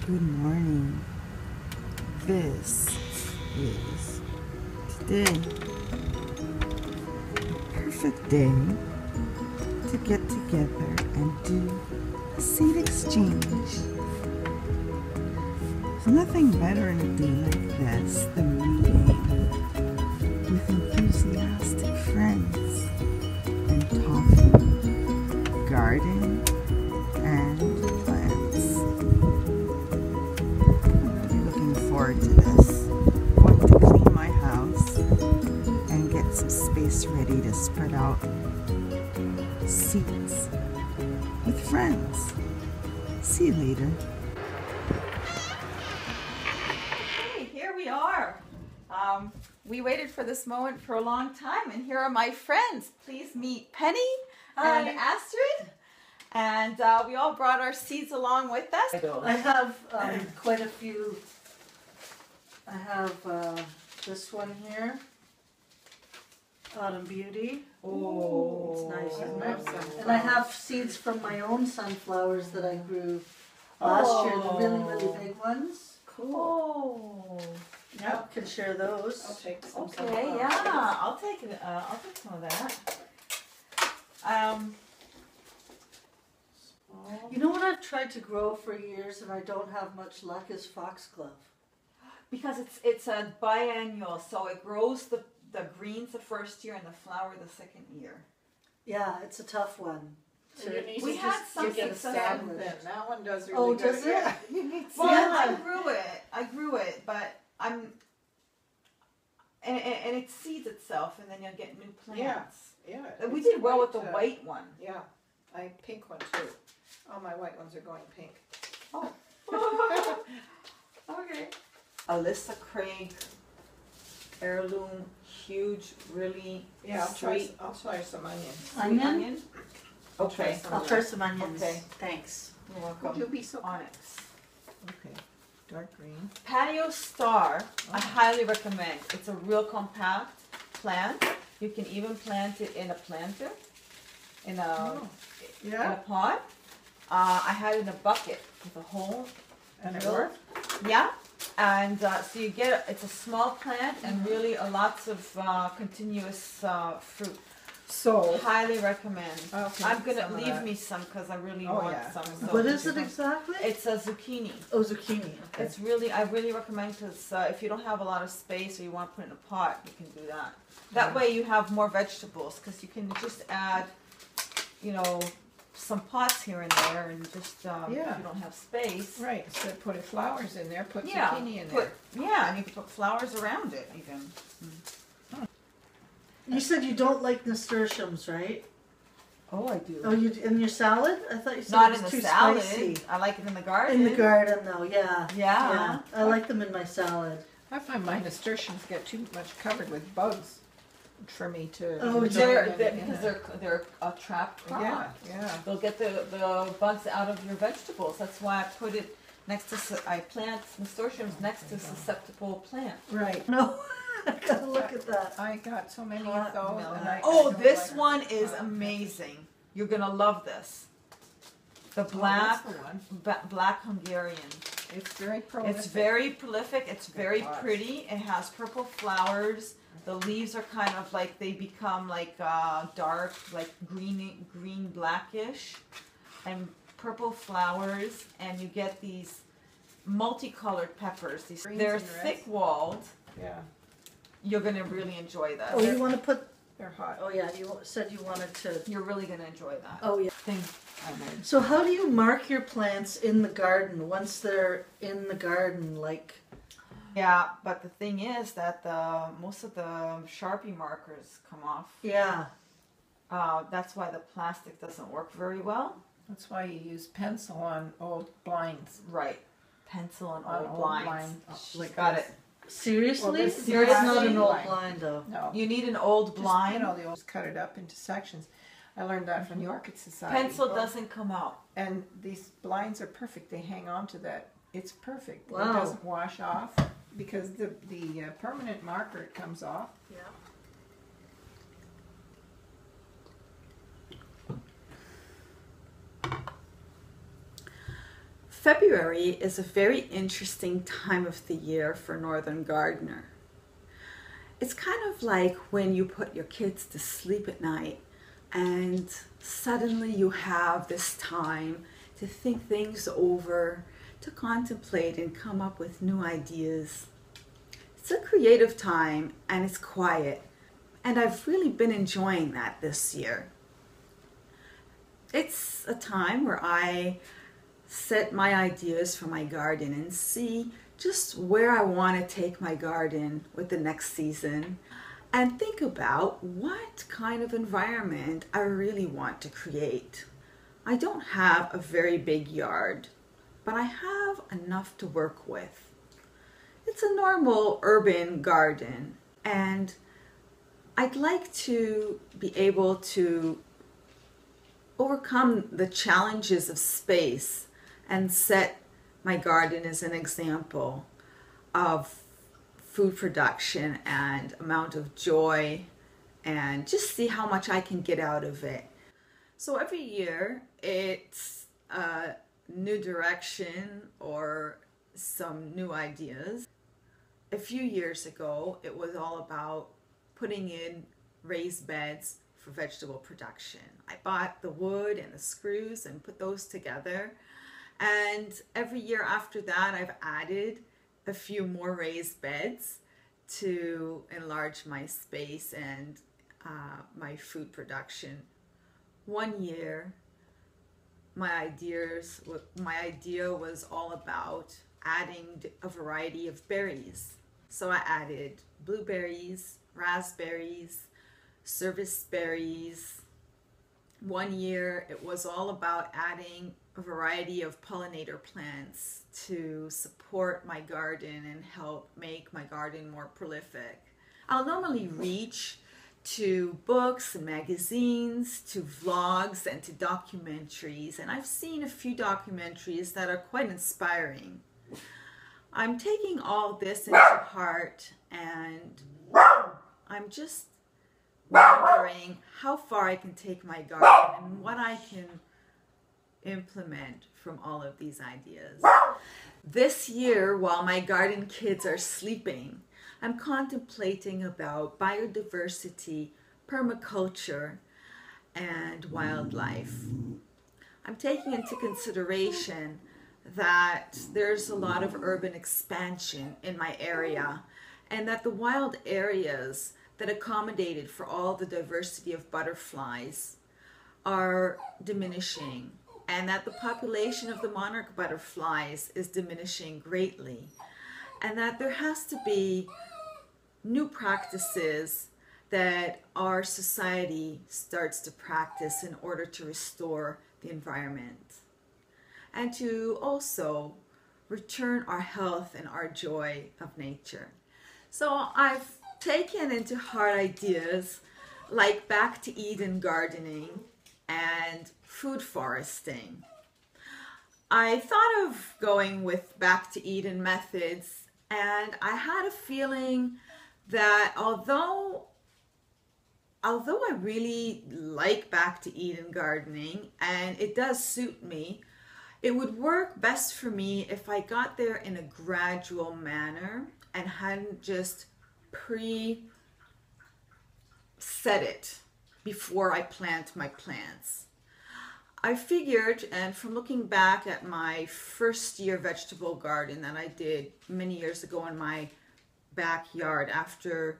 Good morning. This is today a perfect day to get together and do a seed exchange. There's nothing better in a day like this than meeting with enthusiastic friends and talking garden and plants. I'm really looking forward to this. I'm going to clean my house and get some space ready to spread out seeds with friends. See you later. Okay, here we are. We waited for this moment for a long time, and here are my friends. Please meet Penny and Astrid. And we all brought our seeds along with us. I have quite a few. I have this one here, Autumn Beauty. Oh, It's nice, isn't it? And I have seeds from my own sunflowers that I grew last year, the really, really big ones. Cool. Yep, can share those. I'll take some. Okay, yeah, I'll take it. I'll take some of that. You know what I've tried to grow for years and I don't have much luck is foxglove. Because it's a biennial, so it grows the greens the first year and the flower the second year. Yeah, it's a tough one. We had some get a success. stem then. That one does really Oh, good. does it? Yeah. You need Well, Yeah. I grew it, but and it seeds itself, and then you'll get new plants. Yeah. We it's did well with quite, the white one. Yeah, pink one too. All my white ones are going pink. Okay. Alyssa Craig, heirloom, huge, really Yeah, sweet. I'll try some onions. sweet Onion? onion. Okay. some I'll of try that. some onions. Okay. Thanks. You're Would welcome. you be so kind? Onyx. Okay, dark green. Patio Star, I highly recommend. It's a real compact plant. You can even plant it in a planter, in a in Yeah, a pot. I had it in a bucket with a hole. and it Really? worked? Yeah, and so you get it's a small plant and really lots of continuous fruit. So, Highly recommend. Okay, I'm gonna some of leave that. me some because I really Oh, want yeah. some. So What is it exactly? It's a zucchini. Oh, zucchini. Okay. It's really I really recommend because if you don't have a lot of space or you want to put it in a pot, you can do that. That way you have more vegetables because you can just add, some pots here and there and just if Yeah. you don't have space. right, instead of putting flowers in there, put Yeah, zucchini in there. and you can put flowers around it even. You said you don't like nasturtiums, right? Oh, I do. Oh, you in your salad? I thought you said Not it in was the too salad. spicy. I like it in the garden. In the garden, though, yeah. Yeah. I like them in my salad. I find my nasturtiums get too much covered with bugs for me to. Oh, enjoy They're, them they're, in because a- they're a trapped crop. Yeah. They'll get the bugs out of your vegetables. That's why I put it next to, I plant nasturtiums next to susceptible plant. Right. No, I gotta look at that. I got so many Hot of those. melon. And I Oh, don't this like one them. is amazing. You're gonna love this. The Oh, black, that's the one. black Hungarian. It's very prolific. It's very prolific. It's very It was. pretty. It has purple flowers. The leaves are kind of like they become like dark, like green blackish, and purple flowers. And you get these multicolored peppers. Greens They're and reds. thick-walled. Yeah, You're gonna really enjoy this. Oh, you want to put? they're hot. Oh yeah, you said you wanted to. You're really gonna enjoy that. Oh yeah. Thing I made. So how do you mark your plants in the garden once they're in the garden? Like, Yeah, but the thing is that most of the Sharpie markers come off. yeah. That's why the plastic doesn't work very well. That's why you use pencil on old blinds. Right. Pencil and On old old blinds. blinds, like Got this. it. Seriously? Well, this is That's not seriously an old blind. blind though. No. You need an old Just, blind. the old, cut it up into sections. I learned that from the Orchid Society. Pencil doesn't come out. And these blinds are perfect. They hang on to that. It's perfect. Wow. It doesn't wash off because the permanent marker comes off. Yeah. February is a very interesting time of the year for Northern Gardener. It's kind of like when you put your kids to sleep at night and suddenly you have this time to think things over, to contemplate and come up with new ideas. It's a creative time and it's quiet, and I've really been enjoying that this year. It's a time where I set my ideas for my garden and see just where I want to take my garden with the next season, and think about what kind of environment I really want to create. I don't have a very big yard, but I have enough to work with. It's a normal urban garden, and I'd like to be able to overcome the challenges of space and set my garden as an example of food production and amount of joy, and just see how much I can get out of it. So every year it's a new direction or some new ideas. A few years ago it was all about putting in raised beds for vegetable production. I bought the wood and the screws and put those together, and every year after that I've added a few more raised beds to enlarge my space and my food production. One year my idea was all about adding a variety of berries. So I added blueberries, raspberries, service berries. One year it was all about adding a variety of pollinator plants to support my garden and help make my garden more prolific. I'll normally reach to books and magazines, to vlogs and to documentaries, and I've seen a few documentaries that are quite inspiring. I'm taking all this into heart, and I'm just wondering how far I can take my garden and what I can implement from all of these ideas. This year, while my garden kids are sleeping, I'm contemplating about biodiversity, permaculture, and wildlife. I'm taking into consideration that there's a lot of urban expansion in my area, and that the wild areas that accommodated for all the diversity of butterflies are diminishing, and that the population of the monarch butterflies is diminishing greatly, and that there has to be new practices that our society starts to practice in order to restore the environment and to also return our health and our joy of nature. So I've taken into heart ideas like Back to Eden gardening and food foresting. I thought of going with Back to Eden methods, and I had a feeling that although I really like Back to Eden gardening and it does suit me, it would work best for me if I got there in a gradual manner and hadn't just pre-set it before I plant my plants. I figured, and from looking back at my first year vegetable garden that I did many years ago in my backyard after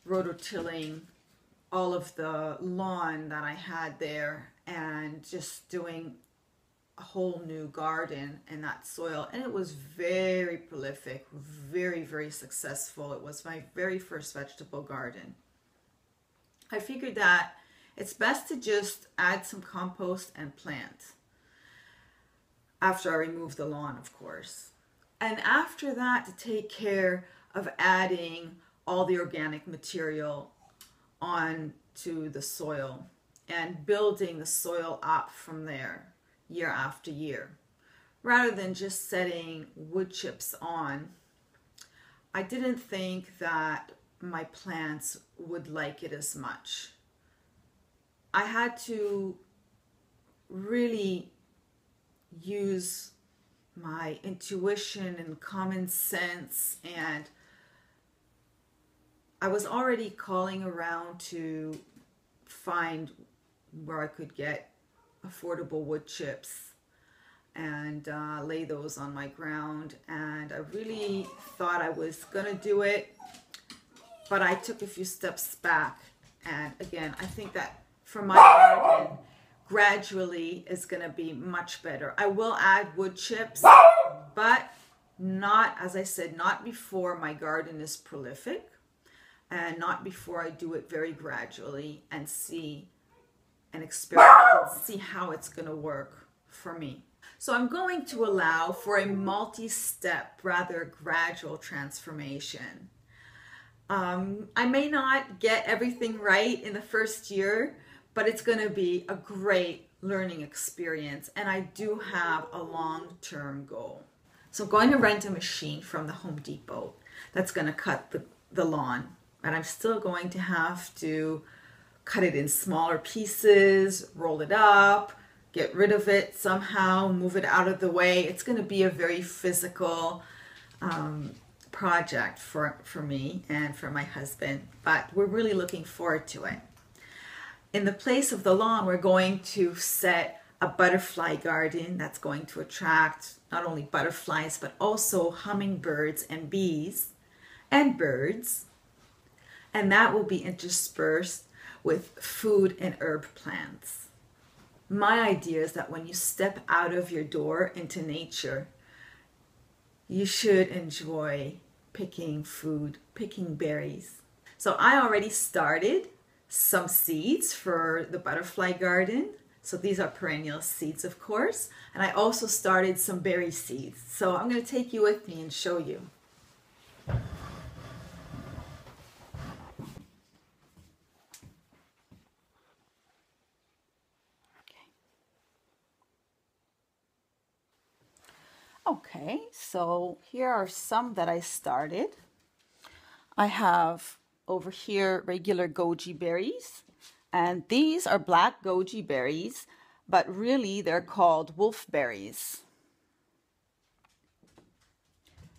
rototilling all of the lawn that I had there and just doing a whole new garden in that soil, and it was very prolific, very, very successful. It was my very first vegetable garden. I figured that it's best to just add some compost and plant after I remove the lawn, of course. And after that, to take care of adding all the organic material onto the soil and building the soil up from there year after year. Rather than just setting wood chips on, I didn't think that my plants would like it as much. I had to really use my intuition and common sense, and I was already calling around to find where I could get affordable wood chips and lay those on my ground. And I really thought I was gonna do it, but I took a few steps back. And again, I think that for my garden, gradually is gonna be much better. I will add wood chips, but not, as I said, not before my garden is prolific, and not before I do it very gradually and see and experiment and see how it's gonna work for me. So I'm going to allow for a multi-step, rather gradual transformation. I may not get everything right in the first year, but it's going to be a great learning experience, and I do have a long-term goal. So I'm going to rent a machine from the Home Depot that's going to cut the lawn, and I'm still going to have to cut it in smaller pieces, roll it up, get rid of it somehow, move it out of the way. It's going to be a very physical project for me and for my husband, but we're really looking forward to it. In the place of the lawn, we're going to set a butterfly garden that's going to attract not only butterflies, but also hummingbirds and bees and birds. And that will be interspersed with food and herb plants. My idea is that when you step out of your door into nature, you should enjoy picking food, picking berries. So I already started some seeds for the butterfly garden. So these are perennial seeds, of course. And I also started some berry seeds. So I'm going to take you with me and show you. Okay, so here are some that I started. I have over here regular goji berries, and these are black goji berries, but really they're called wolfberries.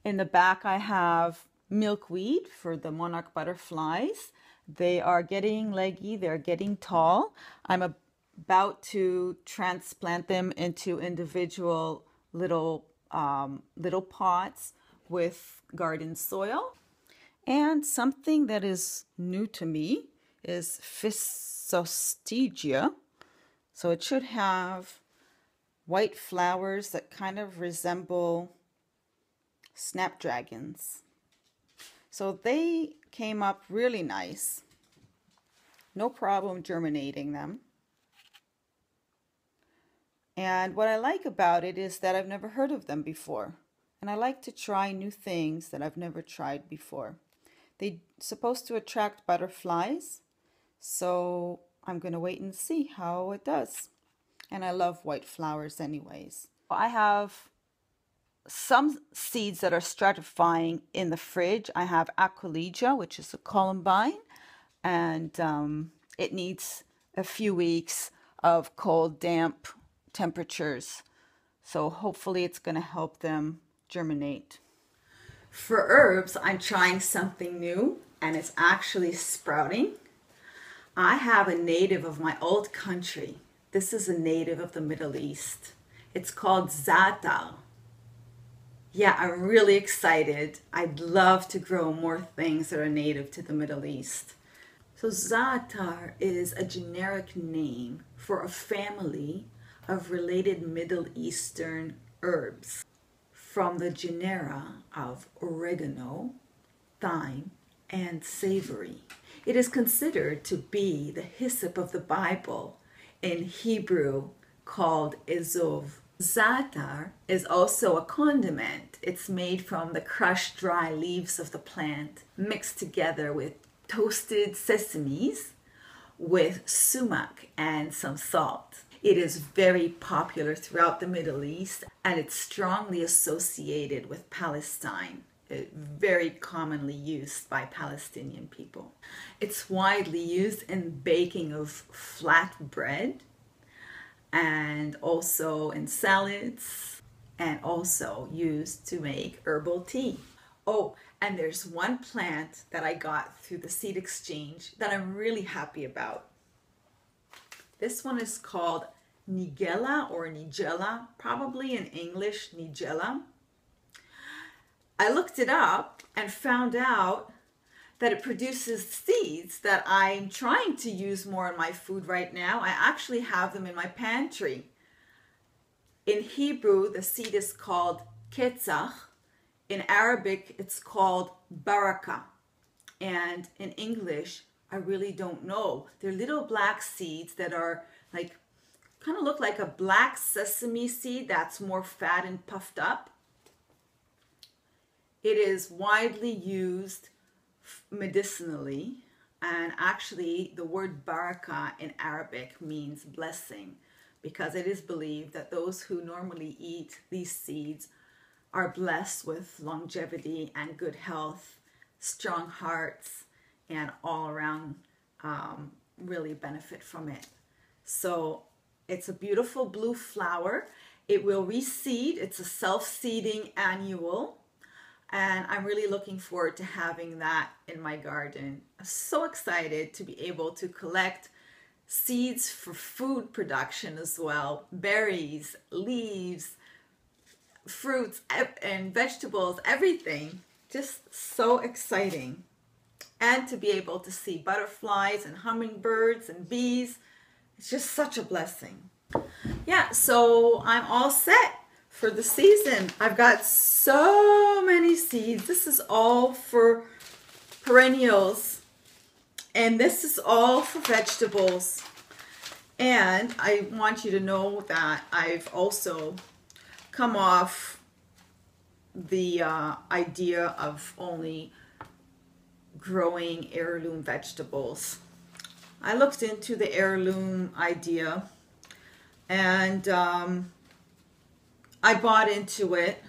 In the back I have milkweed for the monarch butterflies. They are getting leggy, they're getting tall. I'm about to transplant them into individual little pots with garden soil. And something that is new to me is Physostegia. So it should have white flowers that kind of resemble snapdragons. So they came up really nice. No problem germinating them. And what I like about it is that I've never heard of them before. And I like to try new things that I've never tried before. They're supposed to attract butterflies, so I'm going to wait and see how it does. And I love white flowers anyways. I have some seeds that are stratifying in the fridge. I have Aquilegia, which is a columbine, and it needs a few weeks of cold, damp temperatures. So hopefully it's going to help them germinate. For herbs, I'm trying something new, and it's actually sprouting. I have a native of my old country. This is a native of the Middle East. It's called za'atar. Yeah, I'm really excited. I'd love to grow more things that are native to the Middle East. So za'atar is a generic name for a family of related Middle Eastern herbs from the genera of oregano, thyme, and savory. It is considered to be the hyssop of the Bible, in Hebrew called ezov. Za'atar is also a condiment. It's made from the crushed dry leaves of the plant, mixed together with toasted sesames, with sumac and some salt. It is very popular throughout the Middle East, and it's strongly associated with Palestine. Very commonly used by Palestinian people. It's widely used in baking of flat bread and also in salads. and also used to make herbal tea. Oh, and there's one plant that I got through the seed exchange that I'm really happy about. This one is called Nigella or Nigella, probably in English, Nigella. I looked it up and found out that it produces seeds that I'm trying to use more in my food right now. I actually have them in my pantry. In Hebrew, the seed is called ketzach. In Arabic, it's called baraka. And in English, I really don't know. They're little black seeds that are like, kind of look like a black sesame seed that's more fat and puffed up. It is widely used medicinally, and actually the word baraka in Arabic means blessing, because it is believed that those who normally eat these seeds are blessed with longevity and good health, strong hearts, and all around really benefit from it. So it's a beautiful blue flower. It will reseed. It's a self-seeding annual. And I'm really looking forward to having that in my garden. I'm so excited to be able to collect seeds for food production as well. Berries, leaves, fruits, and vegetables, everything. Just so exciting. And to be able to see butterflies and hummingbirds and bees. It's just such a blessing. Yeah, so I'm all set for the season. I've got so many seeds. This is all for perennials, and this is all for vegetables. And I want you to know that I've also come off the idea of only growing heirloom vegetables. I looked into the heirloom idea, and I bought into it,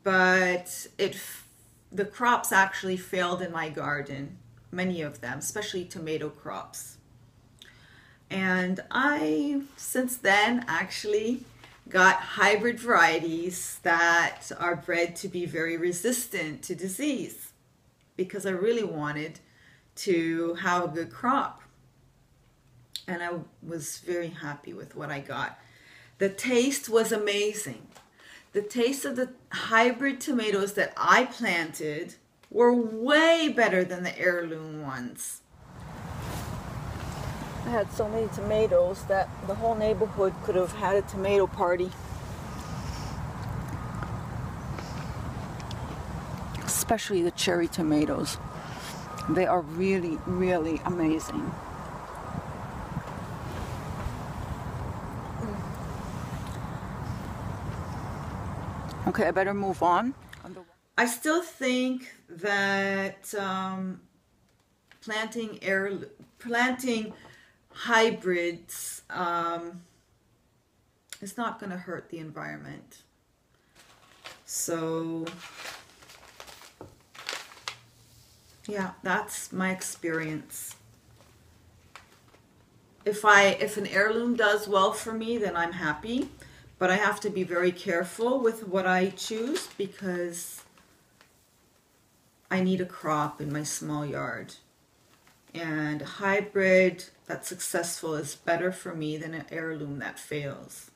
but the crops actually failed in my garden, many of them, especially tomato crops. And I, since then, actually got hybrid varieties that are bred to be very resistant to disease, because I really wanted to have a good crop. And I was very happy with what I got. The taste was amazing. The taste of the hybrid tomatoes that I planted were way better than the heirloom ones. I had so many tomatoes that the whole neighborhood could have had a tomato party. Especially the cherry tomatoes. They are really, really amazing. Okay, I better move on. I still think that planting hybrids is not going to hurt the environment. So yeah, that's my experience. If an heirloom does well for me, then I'm happy. But I have to be very careful with what I choose, because I need a crop in my small yard. And a hybrid that's successful is better for me than an heirloom that fails.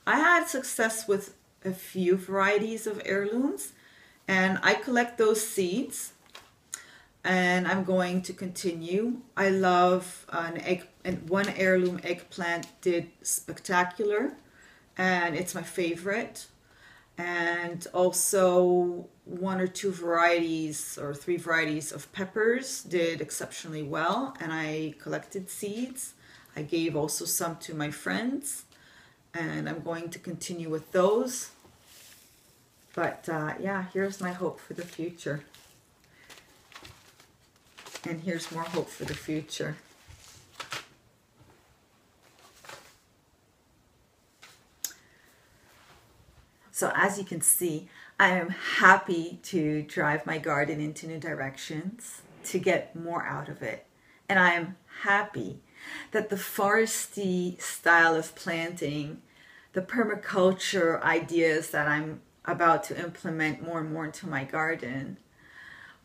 I had success with a few varieties of heirlooms, and I collect those seeds, and I'm going to continue. I love one heirloom eggplant did spectacular, and it's my favorite. And also 1 or 2 varieties or 3 varieties of peppers did exceptionally well, and I collected seeds. I gave also some to my friends, and I'm going to continue with those. But yeah, here's my hope for the future. And here's more hope for the future. So as you can see, I am happy to drive my garden into new directions, to get more out of it. And I'm happy that the foresty style of planting, the permaculture ideas that I'm about to implement more and more into my garden,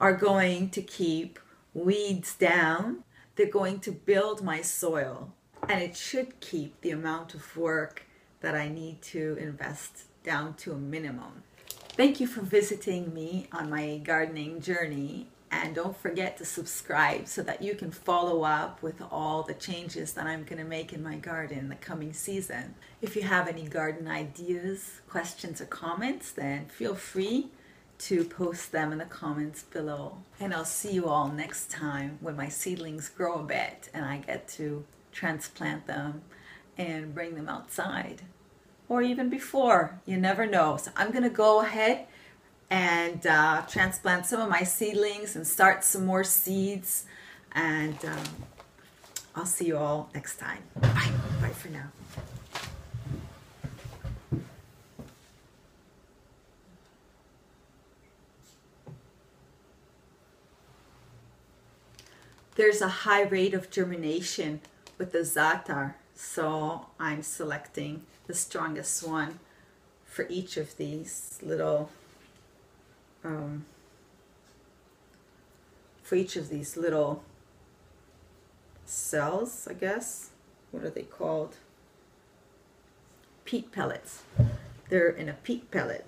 are going to keep weeds down. They're going to build my soil, and it should keep the amount of work that I need to invest down to a minimum. Thank you for visiting me on my gardening journey, and don't forget to subscribe so that you can follow up with all the changes that I'm going to make in my garden in the coming season. If you have any garden ideas, questions, or comments, then feel free to post them in the comments below. And I'll see you all next time when my seedlings grow a bit and I get to transplant them and bring them outside. Or even before, you never know. So I'm going to go ahead and transplant some of my seedlings and start some more seeds. And I'll see you all next time. Bye. Bye for now. There's a high rate of germination with the za'atar, so I'm selecting the strongest one for each of these little cells, I guess. What are they called? Peat pellets. They're in a peat pellet.